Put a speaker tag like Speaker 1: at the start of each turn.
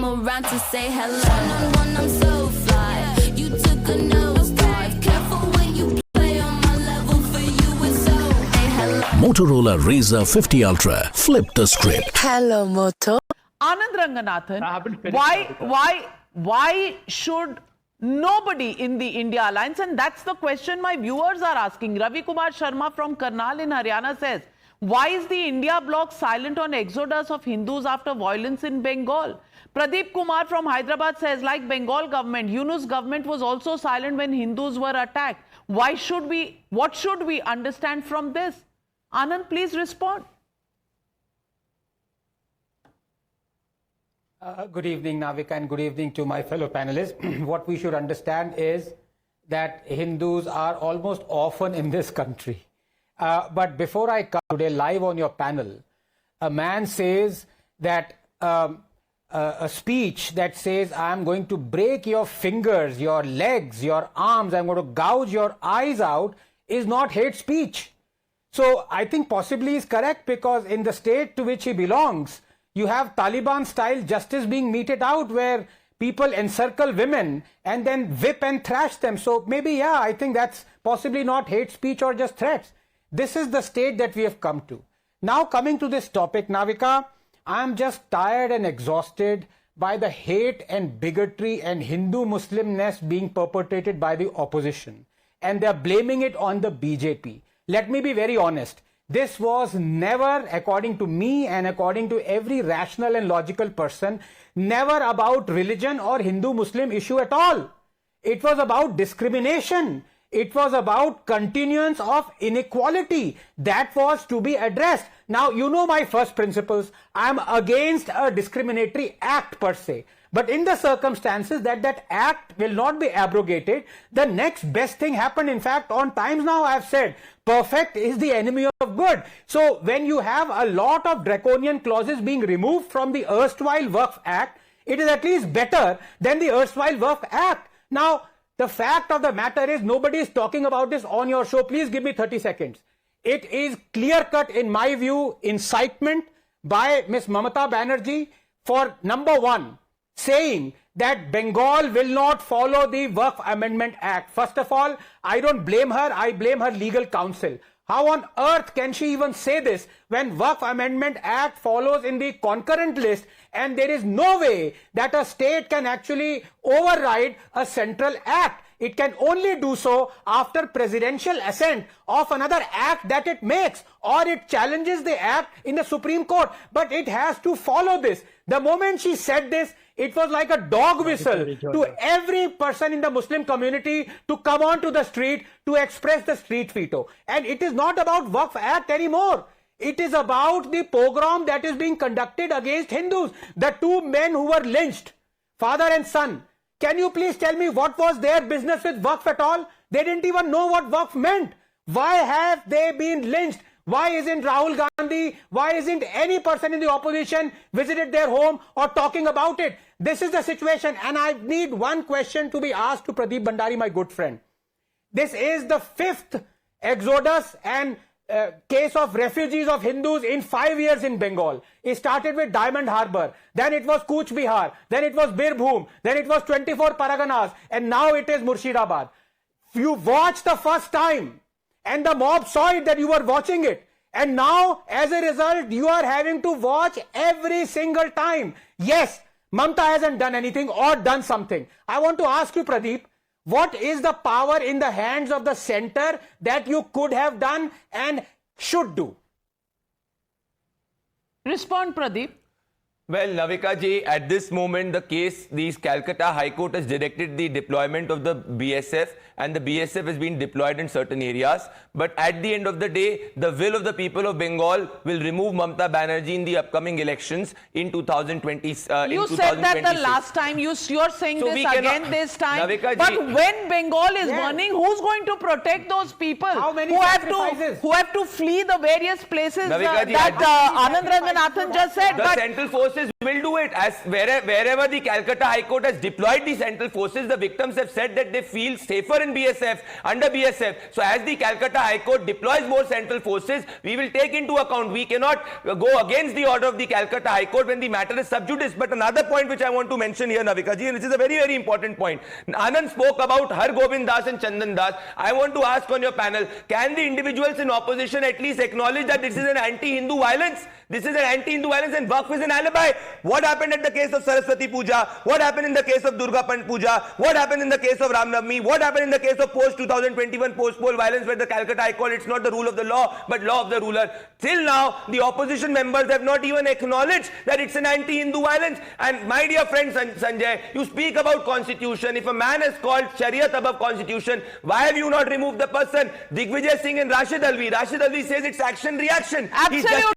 Speaker 1: come around to say hello. One-on-one, I'm so fly. You took a nosedive. Careful when you play on my level. For you, it's so. Hey, hello.
Speaker 2: Motorola Razr 50 Ultra. Flip the script.
Speaker 3: Hello, Moto.
Speaker 4: Anand Ranganathan, why should nobody in the India Alliance, and that's the question my viewers are asking. Ravi Kumar Sharma from Karnal in Haryana says, why is the India bloc silent on exodus of Hindus after violence in Bengal? Pradeep Kumar from Hyderabad says, like Bengal government, Yunus government was also silent when Hindus were attacked. What should we understand from this? Anand, please respond.
Speaker 5: Good evening, Navika, and good evening to my fellow panelists. What we should understand is that Hindus are almost orphan in this country. But before I come today live on your panel, a man says that a speech that says, I'm going to break your fingers, your legs, your arms, I'm going to gouge your eyes out, is not hate speech. So I think possibly he's correct, because in the state to which he belongs, you have Taliban-style justice being meted out, where people encircle women and then whip and thrash them. So maybe, yeah, I think that's possibly not hate speech or just threats. This is the state that we have come to. Now coming to this topic, Navika, I'm just tired and exhausted by the hate and bigotry and Hindu-Muslimness being perpetrated by the opposition. And they're blaming it on the BJP. Let me be very honest. This was never, according to me and according to every rational and logical person, never about religion or Hindu-Muslim issue at all. It was about discrimination. It was about continuance of inequality that was to be addressed. Now, you know my first principles. I am against a discriminatory act per se. But in the circumstances that act will not be abrogated, the next best thing happened. In fact, on times now I have said, perfect is the enemy of good. So when you have a lot of draconian clauses being removed from the erstwhile Waqf Act, it is at least better than the erstwhile Waqf Act. Now, the fact of the matter is nobody is talking about this on your show. Please give me 30 seconds. It is clear-cut, in my view, incitement by Ms. Mamata Banerjee for number one, saying that Bengal will not follow the Waqf Amendment Act. First of all, I don't blame her, I blame her legal counsel. How on earth can she even say this when Waqf Amendment Act follows in the concurrent list, and there is no way that a state can actually override a central act? It can only do so after presidential assent of another act that it makes, or it challenges the act in the Supreme Court. But it has to follow this. The moment she said this, it was like a dog whistle to every person in the Muslim community to come onto the street to express the street veto. And it is not about Waqf Act anymore. It is about the pogrom that is being conducted against Hindus. The two men who were lynched, father and son. Can you please tell me what was their business with Waqf at all? They didn't even know what Waqf meant. Why have they been lynched? Why isn't Rahul Gandhi, why isn't any person in the opposition visited their home or talking about it? This is the situation, and I need one question to be asked to Pradeep Bhandari, my good friend. This is the fifth exodus and case of refugees of Hindus in 5 years in Bengal. It started with Diamond Harbour, then it was Cooch Behar, then it was Birbhum, then it was 24 Paraganas, and now it is Murshidabad. You watched the first time, and the mob saw it that you were watching it. And now, as a result, you are having to watch every single time. Yes, Mamata hasn't done anything or done something. I want to ask you, Pradeep, what is the power in the hands of the center that you could have done and should do?
Speaker 4: Respond, Pradeep.
Speaker 6: Well, Navika ji, at this moment, the Calcutta High Court has directed the deployment of the BSF, and the BSF has been deployed in certain areas. But at the end of the day, the will of the people of Bengal will remove Mamata Banerjee in the upcoming elections in 2020.
Speaker 4: You said that the last time. You're saying so this again this time. Navika but ji, when Bengal is burning, who's going to protect those people?
Speaker 5: How many
Speaker 4: who have to flee the various places
Speaker 6: Navika ji,
Speaker 4: that Anand Ranganathan just said?
Speaker 6: The central force forces will do it. As wherever the Calcutta High Court has deployed the central forces, the victims have said that they feel safer in BSF, under BSF. So as the Calcutta High Court deploys more central forces, we will take into account. We cannot go against the order of the Calcutta High Court when the matter is sub judice. But another point which I want to mention here, Navika ji, and this is a very, very important point. Anand spoke about Har Gobind Das and Chandan Das. I want to ask on your panel, can the individuals in opposition at least acknowledge that this is an anti-Hindu violence? This is an anti-Hindu violence and Waqf is an alibi. What happened in the case of Saraswati Puja? What happened in the case of Durga Pant Puja? What happened in the case of Ram Navami? What happened in the case of post-2021 post-poll violence, where the Calcutta High Court, it's not the rule of the law, but law of the ruler? Till now, the opposition members have not even acknowledged that it's an anti-Hindu violence. And my dear friend Sanjay, you speak about constitution. If a man has called Shariat above constitution, why have you not removed the person? Digvijay Singh and Rashid Alvi. Rashid Alvi says it's action-reaction.
Speaker 4: Absolutely.